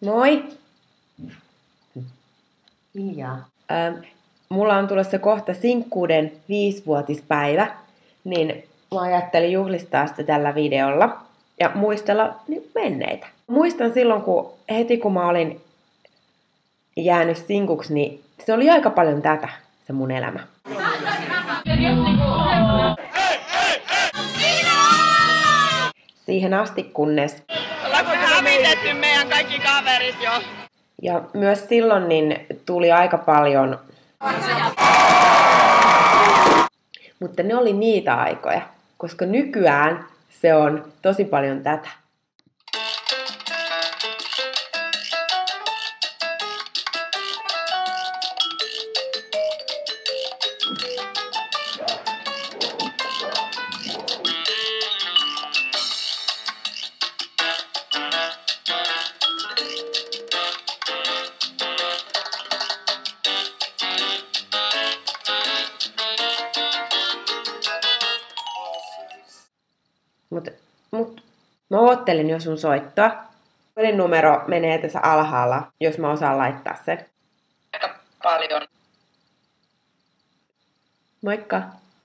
Moi! Hiljaa. Mulla on tulossa kohta sinkkuuden 5-vuotispäivä, niin mä ajattelin juhlistaa sitä tällä videolla ja muistella menneitä. Muistan silloin, heti kun mä olin jäänyt sinkuksi, niin se oli aika paljon tätä, se mun elämä. Siihen asti, kunnes... Ollaanko hävitetty meidän kaikki kaverit jo? Ja myös silloin niin tuli aika paljon... Mutta ne oli niitä aikoja, koska nykyään se on tosi paljon tätä. Mut mä oottelin jo sun soittoa. Puhelinnumero menee tässä alhaalla, jos mä osaan laittaa sen. Aika paljon. Moikka!